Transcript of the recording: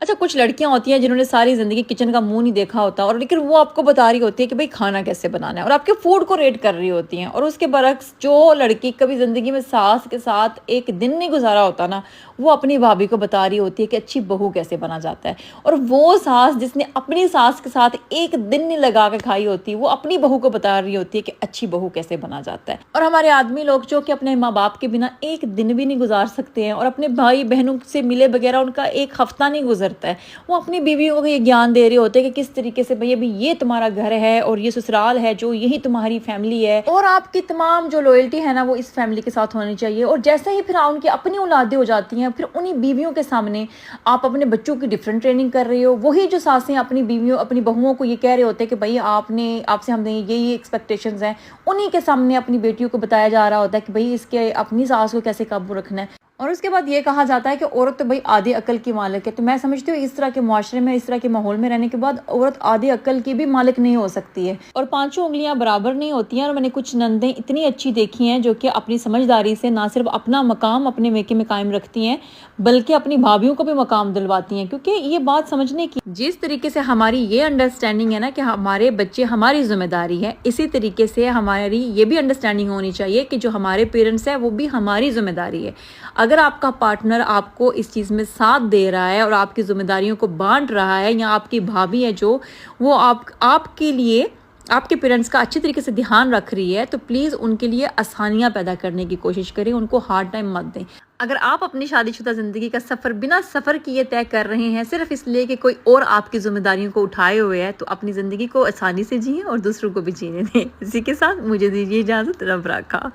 اچھا کچھ لڑکیاں ہوتی ہیں جنہوں نے ساری زندگی کچن کا منہ نہیں دیکھا ہوتا، اور لیکن وہ آپ کو بتا رہی ہوتی ہے کہ بھئی کھانا کیسے بنانا ہے، اور آپ کے فوڈ کو ریٹ کر رہی ہوتی ہیں، اور اس کے برعکس جو لڑکی کبھی زندگی میں ساس کے ساتھ ایک دن نہیں گزارا ہوتا نا، وہ اپنی بھابھی کو بتا رہی ہوتی ہے کہ اچھی بہو کیسے بنا جاتا ہے، اور وہ ساس جس نے اپنی ساس کے ساتھ ایک دن نہیں لگا کے کھائی ہوتی، وہ اپنی بہو کو بتا رہی ہوتی ہے کہ اچھی بہو کیسے بنا جاتا ہے۔ اور ہمارے آدمی لوگ جو کہ اپنے ماں باپ کے بنا ایک دن بھی نہیں گزار سکتے ہیں، اور اپنے بھائی بہنوں سے ملے بغیر ان کا ایک ہفتہ نہیں گزرتا ہے، وہ اپنی بیویوں کو یہ گیان دے رہے ہوتے ہیں کہ کس طریقے سے بھئی ابھی یہ تمہارا گھر ہے اور یہ سسرال ہے جو یہی تمہاری فیملی ہے، اور آپ کی تمام جو لوئلٹی ہے نا وہ اس فیملی کے ساتھ ہونی چاہیے۔ اور جیسے ہی پھر ان کی اپنی اولادیں ہو جاتی ہیں، پھر انہی بیویوں کے سامنے آپ اپنے بچوں کی ڈیفرنٹ ٹریننگ کر رہے ہو۔ وہی جو ساسیں اپنی بیویوں اپنی بہوؤں کو یہ کہہ رہے ہوتے ہیں کہ بھئی آپ سے ہم نے یہ ایکسپیکٹیشنز ہیں، انہی کے سامنے اپنی بیٹیوں کو بتایا جا رہا ہوتا ہے کہ بھئی اس کے اپنی ساس کو کیسے قابو رکھنا ہے۔ اور اس کے بعد یہ کہا جاتا ہے کہ عورت تو بھئی آدھی عقل کی مالک ہے۔ تو میں سمجھتی ہوں اس طرح کے معاشرے میں، اس طرح کے ماحول میں رہنے کے بعد عورت آدھی عقل کی بھی مالک نہیں ہو سکتی ہے، اور پانچوں انگلیاں برابر نہیں ہوتی ہیں۔ اور میں نے کچھ نندیں اتنی اچھی دیکھی ہیں جو کہ اپنی سمجھداری سے نہ صرف اپنا مقام اپنے میکے میں قائم رکھتی ہیں بلکہ اپنی بھابھیوں کو بھی مقام دلواتی ہیں، کیونکہ یہ بات سمجھنے کی جس طریقے سے ہماری یہ انڈرسٹینڈنگ ہے نا کہ ہمارے بچے ہماری ذمہ داری ہے، اسی طریقے سے ہماری یہ بھی انڈرسٹینڈنگ ہونی چاہیے کہ جو ہمارے پیرنٹس ہیں وہ بھی ہماری ذمہ داری ہے۔ اگر آپ کا پارٹنر آپ کو اس چیز میں ساتھ دے رہا ہے اور آپ کی ذمہ داریوں کو بانٹ رہا ہے، یا آپ کی بھابھی ہے جو وہ آپ کے لیے آپ کے پیرنٹس کا اچھی طریقے سے دھیان رکھ رہی ہے، تو پلیز ان کے لیے آسانیاں پیدا کرنے کی کوشش کریں، ان کو ہارڈ ٹائم مت دیں۔ اگر آپ اپنی شادی شدہ زندگی کا سفر بنا سفر کیے طے کر رہے ہیں صرف اس لیے کہ کوئی اور آپ کی ذمہ داریوں کو اٹھائے ہوئے ہے، تو اپنی زندگی کو آسانی سے جئیں اور دوسروں کو بھی جینے دیں۔ اسی کے ساتھ مجھے دیجیے اجازت، رب رکھا۔